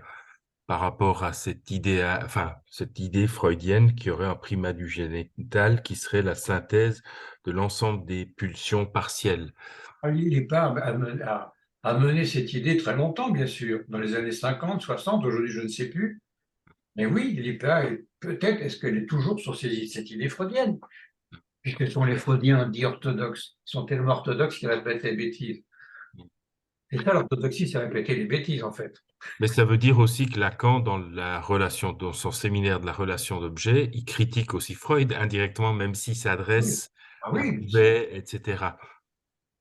Speaker 2: par rapport à cette idée, enfin, cette idée freudienne qui aurait un primat du génital qui serait la synthèse de l'ensemble des pulsions partielles.
Speaker 1: L'IPA a mené cette idée très longtemps, bien sûr, dans les années 50, 60, aujourd'hui je ne sais plus. Mais oui, l'IPA, peut-être, est-ce qu'elle est toujours sur cette idée freudienne, puisque ce sont les freudiens dits orthodoxes, ils sont tellement orthodoxes qu'ils répètent les bêtises. C'est ça l'orthodoxie, c'est répéter les bêtises, en fait.
Speaker 2: Mais ça veut dire aussi que Lacan, dans la relation, dans son séminaire de la relation d'objet, il critique aussi Freud indirectement, même s'il
Speaker 1: Oui.
Speaker 2: s'adresse
Speaker 1: Ah
Speaker 2: à
Speaker 1: oui,
Speaker 2: Bouvet, etc.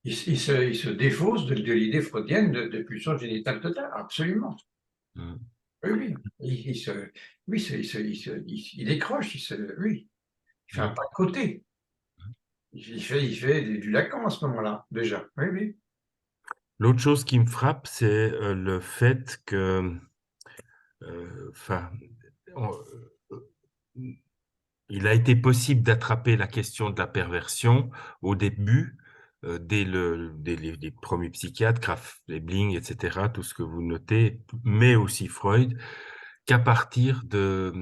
Speaker 1: il se défausse de l'idée freudienne de pulsion génitale totale, absolument.
Speaker 2: Mm.
Speaker 1: Oui, oui. Oui, il décroche, oui, il fait un
Speaker 2: Mm.
Speaker 1: pas de côté. Il fait du Lacan à ce moment-là, déjà. Oui, oui.
Speaker 2: L'autre chose qui me frappe, c'est le fait que, enfin, on- il a été possible d'attraper la question de la perversion au début, dès les premiers psychiatres, Krafft, Lebling, etc., tout ce que vous notez, mais aussi Freud, qu'à partir de,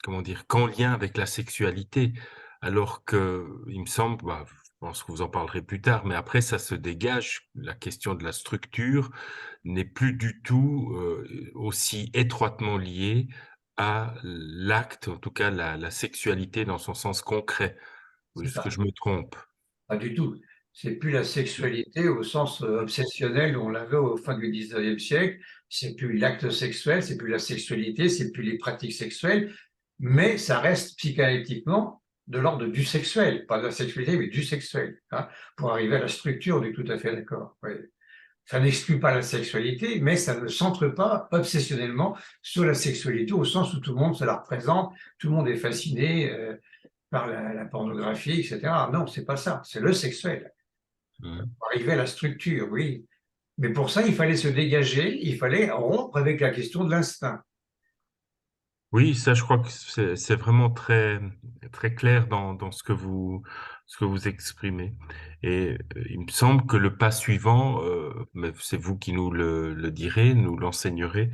Speaker 2: comment dire, qu'en lien avec la sexualité, alors que, il me semble, bah, je pense que vous en parlerez plus tard, mais après, ça se dégage, la question de la structure n'est plus du tout aussi étroitement liée à l'acte, en tout cas la sexualité dans son sens concret.
Speaker 1: C'est
Speaker 2: Est-ce que
Speaker 1: ça.
Speaker 2: je me trompe?
Speaker 1: Pas du tout. C'est plus la sexualité au sens obsessionnel où on l'avait au fin du 19e siècle. C'est plus l'acte sexuel, c'est plus la sexualité, c'est plus les pratiques sexuelles, mais ça reste psychanalytiquement de l'ordre du sexuel, pas de la sexualité, mais du sexuel, hein, pour arriver à la structure, on est tout à fait d'accord. Oui. Ça n'exclut pas la sexualité, mais ça ne centre pas obsessionnellement sur la sexualité au sens où tout le monde se la représente, tout le monde est fasciné par la pornographie, etc. Non, c'est pas ça, c'est le sexuel.
Speaker 2: Mhm.
Speaker 1: Pour arriver à la structure, oui. Mais pour ça, il fallait se dégager, il fallait rompre avec la question de l'instinct.
Speaker 2: Oui, ça, je crois que c'est vraiment très, très clair dans ce que vous exprimez. Et il me semble que le pas suivant, mais c'est vous qui nous le direz, nous l'enseignerez,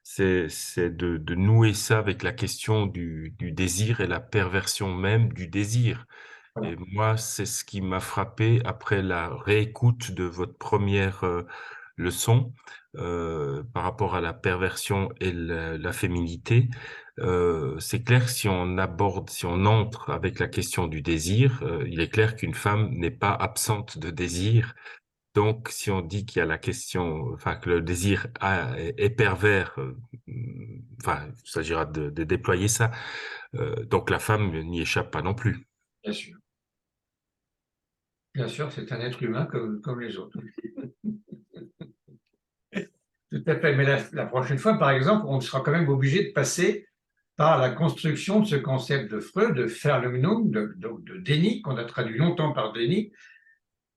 Speaker 2: c'est de nouer ça avec la question du désir et la perversion même du désir.
Speaker 1: Voilà.
Speaker 2: Et moi, c'est ce qui m'a frappé après la réécoute de votre première leçon par rapport à la perversion et la féminité. C'est clair que si on aborde, si on entre avec la question du désir, il est clair qu'une femme n'est pas absente de désir. Donc, si on dit qu'il y a la question, enfin que le désir est pervers, enfin, il s'agira de déployer ça. Donc, la femme n'y échappe pas non plus.
Speaker 1: Bien sûr. Bien sûr, c'est un être humain comme les autres. Tout à fait. Mais la prochaine fois, par exemple, on sera quand même obligé de passer par la construction de ce concept de Freud, de Verleugnung, de déni, qu'on a traduit longtemps par déni.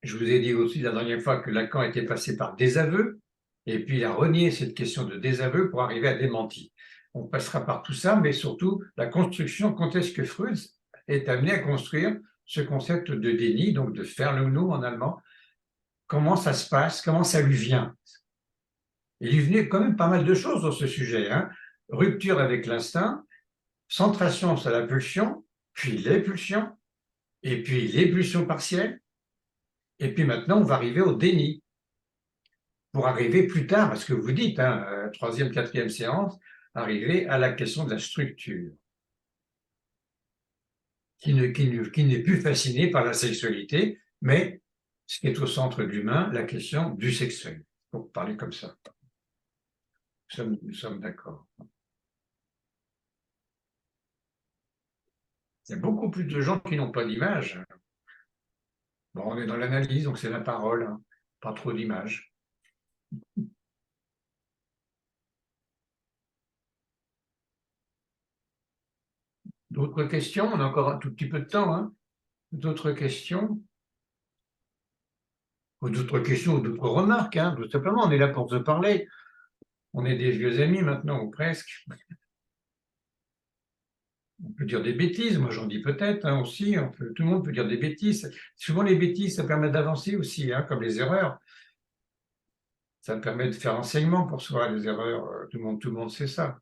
Speaker 1: Je vous ai dit aussi la dernière fois que Lacan était passé par désaveu, et puis il a renié cette question de désaveu pour arriver à démenti. On passera par tout ça, mais surtout la construction, quand est-ce que Freud est amené à construire ce concept de déni, donc de Verleugnung en allemand, comment ça se passe, comment ça lui vient. Il lui venait quand même pas mal de choses dans ce sujet, hein. Rupture avec l'instinct, centration sur la pulsion, puis les pulsions, et puis les pulsions partielles, et puis maintenant on va arriver au déni, pour arriver plus tard à ce que vous dites, hein, troisième, quatrième séance, arriver à la question de la structure, qui n'est plus fascinée par la sexualité, mais ce qui est au centre de l'humain, la question du sexuel, pour parler comme ça. Nous sommes d'accord. Il y a beaucoup plus de gens qui n'ont pas d'image. Bon, on est dans l'analyse, donc c'est la parole, hein, pas trop d'images. D'autres questions? On a encore un tout petit peu de temps, hein. D'autres questions? Ou d'autres questions ou d'autres remarques, hein, tout simplement. On est là pour se parler. On est des vieux amis maintenant, ou presque. On peut dire des bêtises, moi j'en dis peut-être hein, aussi. Tout le monde peut dire des bêtises. Souvent les bêtises, ça permet d'avancer aussi, hein, comme les erreurs. Ça permet de faire enseignement pour soi, les erreurs. Tout le monde sait ça.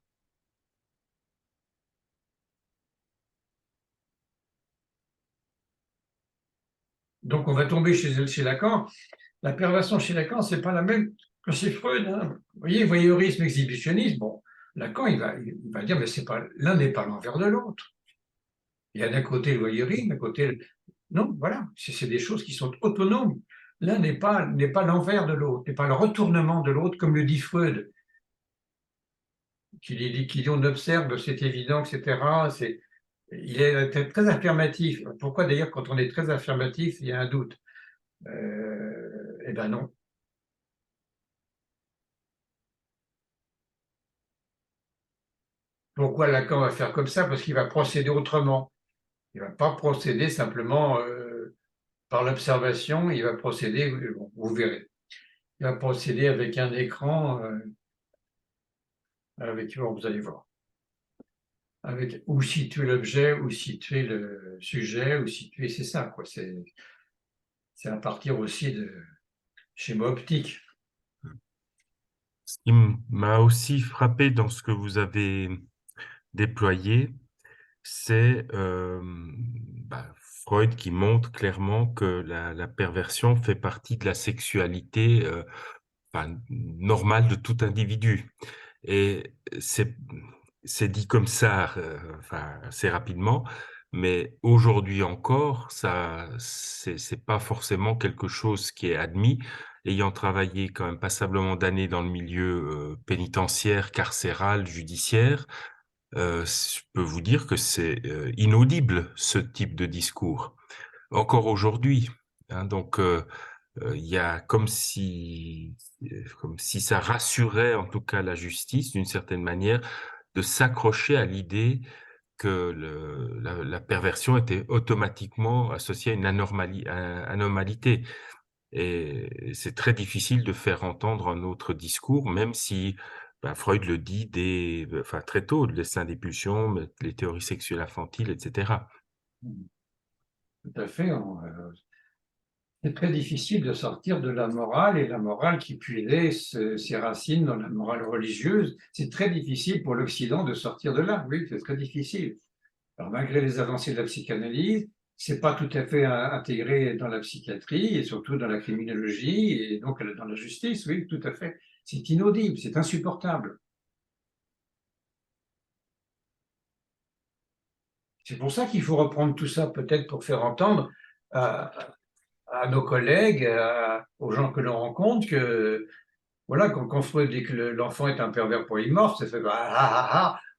Speaker 1: Donc on va tomber chez Lacan. La perversion chez Lacan, c'est pas la même que chez Freud. Hein. Vous voyez, voyeurisme, exhibitionnisme. Bon, Lacan, il va dire, mais c'est pas l'un n'est pas l'envers de l'autre. Il y a d'un côté le voyeurisme, d'un côté non, voilà, c'est des choses qui sont autonomes. L'un n'est pas l'envers de l'autre, n'est pas le retournement de l'autre, comme le dit Freud, qui dit on observe, c'est évident, etc. Il est très affirmatif. Pourquoi d'ailleurs, quand on est très affirmatif, il y a un doute? Eh bien non. Pourquoi Lacan va faire comme ça? Parce qu'il va procéder autrement. Il ne va pas procéder simplement par l'observation, il va procéder, bon, vous verrez, il va procéder avec un écran, bon, vous allez voir, avec où situer l'objet, où situer le sujet, où situer, c'est ça, quoi. C'est à partir aussi de schéma optique.
Speaker 2: Ce qui m'a aussi frappé dans ce que vous avez déployé, c'est Freud qui montre clairement que la perversion fait partie de la sexualité normale de tout individu. Et c'est dit comme ça, assez rapidement, mais aujourd'hui encore, ça, c'est pas forcément quelque chose qui est admis. Ayant travaillé quand même passablement d'années dans le milieu pénitentiaire, carcéral, judiciaire, je peux vous dire que c'est inaudible ce type de discours, encore aujourd'hui. Hein, donc, il y a comme si ça rassurait en tout cas la justice d'une certaine manière de s'accrocher à l'idée que la perversion était automatiquement associée à une anomalité. Et c'est très difficile de faire entendre un autre discours, même si Freud le dit très tôt, le dessin des pulsions, les théories sexuelles infantiles, etc.
Speaker 1: Tout à fait. C'est très difficile de sortir de la morale, et la morale qui puisait ses racines dans la morale religieuse. C'est très difficile pour l'Occident de sortir de là. Oui, c'est très difficile. Alors, malgré les avancées de la psychanalyse, c'est pas tout à fait intégré dans la psychiatrie et surtout dans la criminologie et donc dans la justice. Oui, tout à fait. C'est inaudible, c'est insupportable. C'est pour ça qu'il faut reprendre tout ça peut-être pour faire entendre à nos collègues, aux gens que l'on rencontre, que voilà, quand Freud dit que l'enfant est un pervers polymorphe, ça fait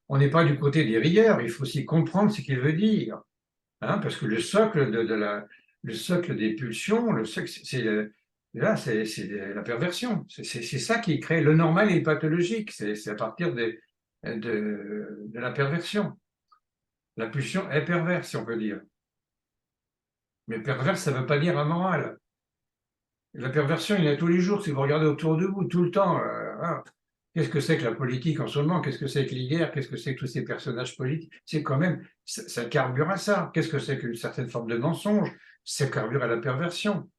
Speaker 1: on n'est pas du côté des rieurs, il faut aussi comprendre ce qu'il veut dire. Hein, parce que le socle le socle des pulsions, le socle, là, c'est la perversion. C'est ça qui crée le normal et le pathologique. C'est à partir de la perversion. La pulsion est perverse, si on peut dire. Mais perverse, ça ne veut pas dire amoral. La perversion, il y en a tous les jours. Si vous regardez autour de vous, tout le temps, hein. Qu'est-ce que c'est que la politique en ce moment? Qu'est-ce que c'est que les guerres? Qu'est-ce que c'est que tous ces personnages politiques? C'est quand même, ça carbure à ça. Qu'est-ce que c'est qu'une certaine forme de mensonge? Ça carbure à la perversion.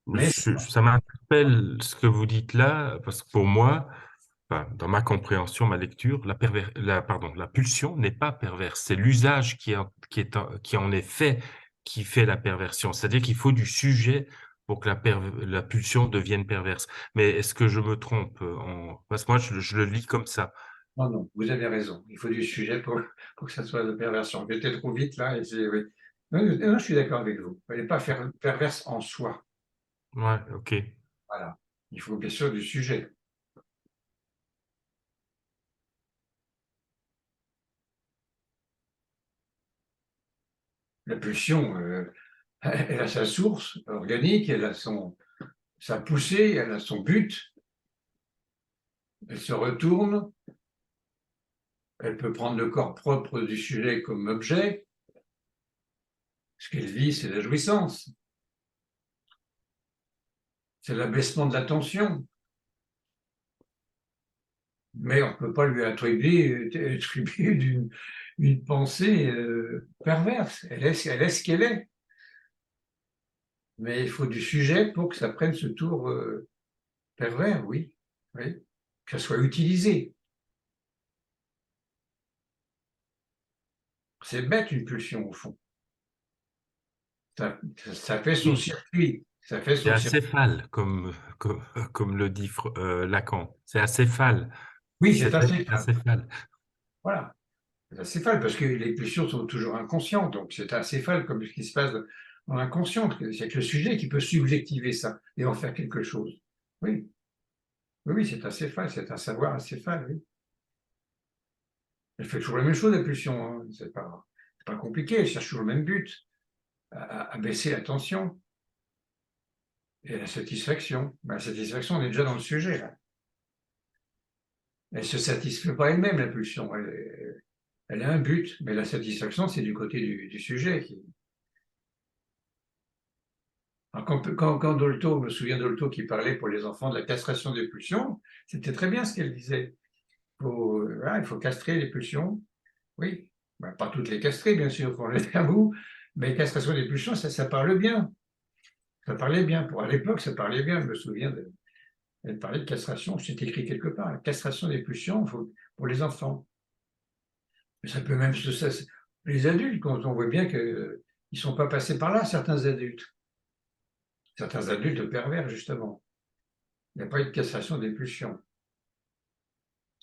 Speaker 1: Mais
Speaker 2: Ça m'interpelle ce que vous dites là, parce que pour moi, dans ma compréhension, ma lecture, la pulsion n'est pas perverse. C'est l'usage qui en est fait qui fait la perversion. C'est-à-dire qu'il faut du sujet pour que la pulsion devienne perverse. Mais est-ce que je me trompe parce que moi, je le lis comme ça.
Speaker 1: non, non, vous avez raison. Il faut du sujet pour que ça soit de perversion. J'étais trop vite là. Oui. Non, non, je suis d'accord avec vous. Il ne fallait pas faire perverse en soi.
Speaker 2: Ouais, ok.
Speaker 1: Voilà. Il faut bien sûr du sujet. La pulsion, elle a sa source organique, elle a sa poussée, elle a son but, elle se retourne, Elle peut prendre le corps propre du sujet comme objet. Ce qu'elle vit, c'est la jouissance. C'est l'abaissement de la tension. Mais on ne peut pas lui attribuer une pensée perverse. Elle est ce qu'elle est. Mais il faut du sujet pour que ça prenne ce tour pervers, oui. Oui. Que ça soit utilisé. C'est bête une pulsion, au fond. Ça fait son
Speaker 2: Oui,
Speaker 1: circuit. Ça fait
Speaker 2: c'est
Speaker 1: son circuit.
Speaker 2: acéphale, comme le dit Lacan. C'est acéphale.
Speaker 1: Oui, c'est
Speaker 2: C'est
Speaker 1: assez calme.
Speaker 2: acéphale.
Speaker 1: Voilà. C'est acéphale parce que les pulsions sont toujours inconscientes. Donc c'est acéphale comme ce qui se passe dans l'inconscient. C'est que le sujet qui peut subjectiver ça et en faire quelque chose. Oui. Oui, oui, c'est acéphale. C'est un savoir acéphale, oui. Elle fait toujours la même chose, la pulsion. Hein. C'est pas compliqué. Elle cherche toujours le même but. À baisser la tension et la satisfaction. Ben, la satisfaction, on est déjà dans le sujet. Là. Elle ne se satisfait pas elle-même, la pulsion. Elle a un but, mais la satisfaction, c'est du côté du sujet. Alors, quand Dolto, je me souviens Dolto qui parlait pour les enfants de la castration des pulsions, c'était très bien ce qu'elle disait. Voilà, il faut castrer les pulsions. Oui, ben, pas toutes les castrer, bien sûr, pour le tabou, mais castration des pulsions, ça parle bien. Ça parlait bien. Pour à l'époque, ça parlait bien. Je me souviens elle parlait de castration, c'est écrit quelque part, la castration des pulsions pour les enfants. Mais ça peut même les adultes, quand on voit bien qu'ils ne sont pas passés par là, certains adultes. Certains adultes pervers, justement. Il n'y a pas eu de castration des pulsions.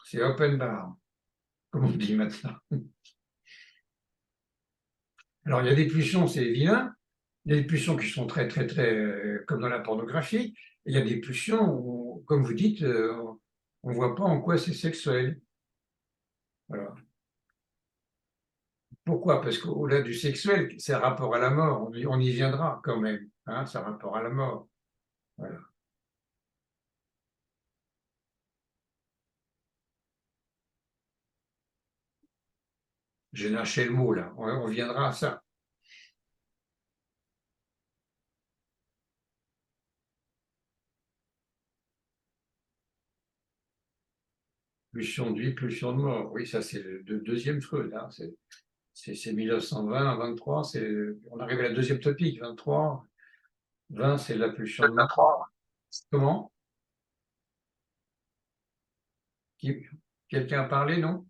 Speaker 1: C'est open bar, comme on dit maintenant. Alors, il y a des pulsions, c'est vilain. Il y a des pulsions qui sont très, très, très, comme dans la pornographie. Et il y a des pulsions, où, comme vous dites, on ne voit pas en quoi c'est sexuel. Voilà. Pourquoi? Parce qu'au-delà du sexuel, c'est un rapport à la mort. On y viendra quand même. Hein, c'est un rapport à la mort. Voilà. J'ai lâché le mot là. On viendra à ça. Pulsion de vie, pulsion de mort. Oui, ça c'est le deuxième Freud. Hein. C'est 1920 à 23. On arrive à la deuxième topique. 23, 20, c'est la pulsion de mort. Comment? Quelqu'un a parlé, non?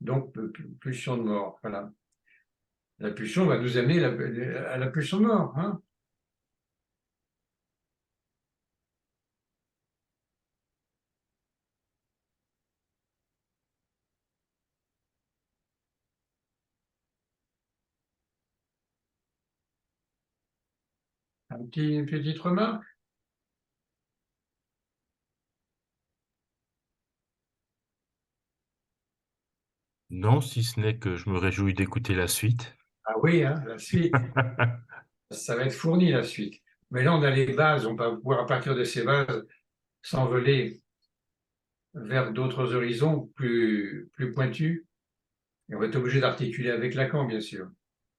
Speaker 1: Donc, pulsion de mort. Voilà. La pulsion va nous amener à la pulsion de mort. Hein. Une petite remarque?
Speaker 2: Non, si ce n'est que je me réjouis d'écouter la suite.
Speaker 1: Ah oui, hein, la suite. Ça va être fourni la suite. Mais là, on a les bases, on va pouvoir à partir de ces bases s'envoler vers d'autres horizons plus pointus. Et on va être obligé d'articuler avec Lacan, bien sûr.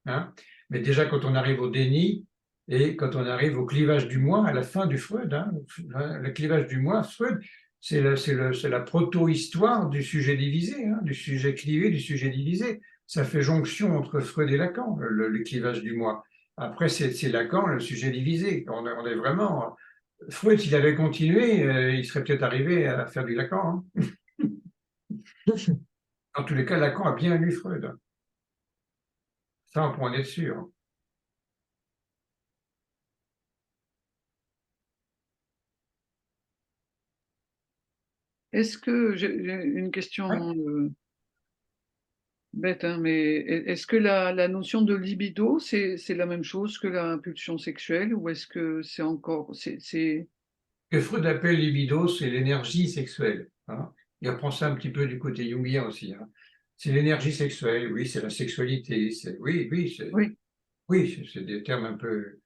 Speaker 1: Hein. Mais déjà, quand on arrive au déni et quand on arrive au clivage du moi, à la fin du Freud, hein, le clivage du moi, Freud, c'est la proto-histoire du sujet divisé, hein, du sujet clivé, du sujet divisé. Ça fait jonction entre Freud et Lacan, le clivage du moi. Après, c'est Lacan, le sujet divisé. On est vraiment. Freud, s'il avait continué, il serait peut-être arrivé à faire du Lacan. Hein. En tous les cas, Lacan a bien lu Freud. Ça, on peut en être sûr.
Speaker 3: Est-ce que, j'ai une
Speaker 1: Ouais.
Speaker 3: question bête, hein, mais est-ce que la notion de libido, c'est la même chose que la pulsion sexuelle ou est-ce que c'est encore,
Speaker 1: Que Freud appelle libido, c'est l'énergie sexuelle. Hein. Il reprend ça un petit peu du côté jungien aussi. Hein. C'est l'énergie sexuelle, oui, c'est la sexualité. Oui,
Speaker 3: oui,
Speaker 1: oui, c'est des termes un peu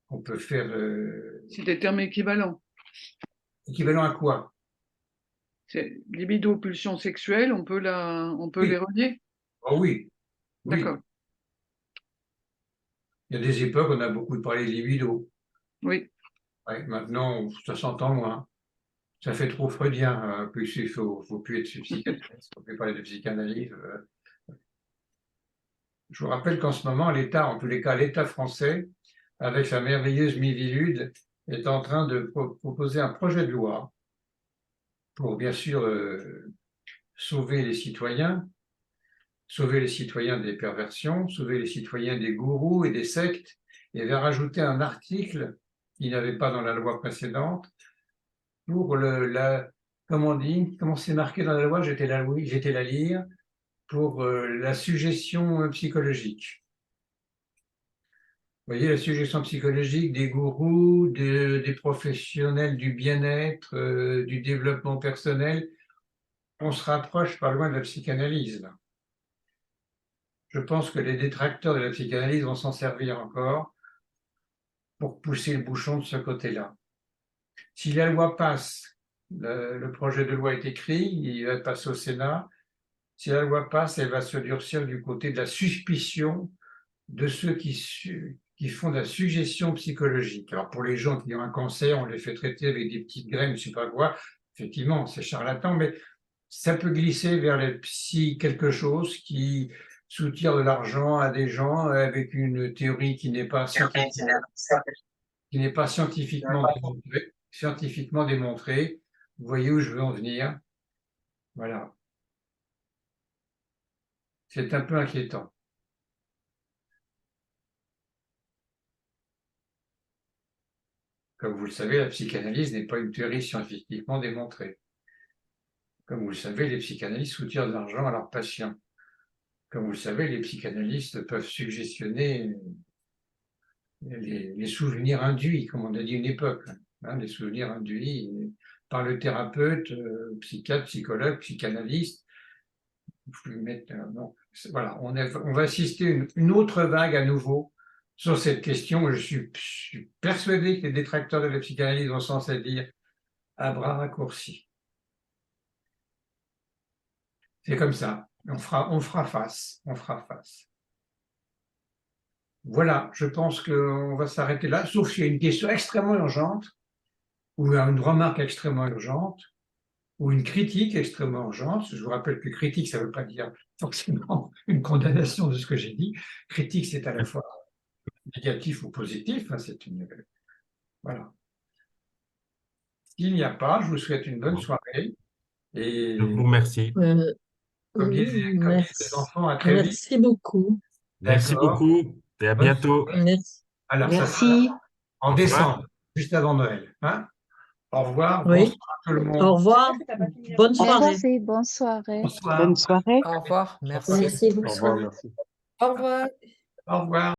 Speaker 1: qu'on peut faire
Speaker 3: c'est des termes équivalents.
Speaker 1: équivalent à quoi?
Speaker 3: Libido, pulsion sexuelle, on peut
Speaker 1: Oui.
Speaker 3: les relier?
Speaker 1: Oh oui, oui.
Speaker 3: D'accord,
Speaker 1: Il y a des époques, on a beaucoup parlé de libido.
Speaker 3: oui.
Speaker 1: Ouais, maintenant, ça s'entend moins. Ça fait trop freudien. Puis il faut plus être psychanalyste, il faut plus parler de psychanalyse. Je vous rappelle qu'en ce moment, l'État, en tous les cas, l'État français, avec sa merveilleuse Miviludes, est en train de proposer un projet de loi pour, bien sûr, sauver les citoyens des perversions, sauver les citoyens des gourous et des sectes, et va rajouter un article qu'il n'y avait pas dans la loi précédente pour comment c'est marqué dans la loi, j'étais la lire, pour la suggestion psychologique. Vous voyez, la suggestion psychologique des gourous, des professionnels du bien-être, du développement personnel, on se rapproche pas loin de la psychanalyse, là. Je pense que les détracteurs de la psychanalyse vont s'en servir encore pour pousser le bouchon de ce côté-là. Si la loi passe, le projet de loi est écrit, il va passer au Sénat. Si la loi passe, elle va se durcir du côté de la suspicion de ceux qui font de la suggestion psychologique. Alors pour les gens qui ont un cancer, on les fait traiter avec des petites graines, je ne sais pas quoi, effectivement, c'est charlatan, mais ça peut glisser vers les psy quelque chose qui soutire de l'argent à des gens avec une théorie qui n'est pas scientifiquement démontrée. Vous voyez où je veux en venir? Voilà. C'est un peu inquiétant. Comme vous le savez, la psychanalyse n'est pas une théorie scientifiquement démontrée. Comme vous le savez, les psychanalystes soutirent de l'argent à leurs patients. Comme vous le savez, les psychanalystes peuvent suggestionner les souvenirs induits, comme on a dit une époque, hein, les souvenirs induits par le thérapeute, psychiatre, psychologue, psychanalyste. Voilà, on va assister à une autre vague à nouveau sur cette question. Je suis persuadé que les détracteurs de la psychanalyse vont s'en dire à bras raccourcis. C'est comme ça. On fera face. Voilà, je pense qu'on va s'arrêter là, sauf s'il y a une question extrêmement urgente, ou une remarque extrêmement urgente, ou une critique extrêmement urgente. Je vous rappelle que critique, ça ne veut pas dire forcément une condamnation de ce que j'ai dit. Critique, c'est à la fois négatif ou positif. Hein, voilà. S'il n'y a pas, je vous souhaite une bonne soirée. Et
Speaker 2: Je vous remercie.
Speaker 1: comme disent les enfants, à très vite.
Speaker 4: Merci beaucoup.
Speaker 2: Merci
Speaker 1: D'accord.
Speaker 2: beaucoup et à bientôt.
Speaker 4: Merci.
Speaker 1: Alors, ça sera
Speaker 4: Merci.
Speaker 1: en décembre, juste avant Noël. Hein? Au revoir.
Speaker 4: Oui.
Speaker 1: Bonsoir à tout le monde.
Speaker 4: Au revoir. Bonne soirée.
Speaker 5: Merci, bonne soirée.
Speaker 1: Bonsoir.
Speaker 6: Bonne soirée.
Speaker 7: Au revoir, merci.
Speaker 4: Merci
Speaker 6: Au revoir, merci.
Speaker 7: Au revoir.
Speaker 1: Au revoir.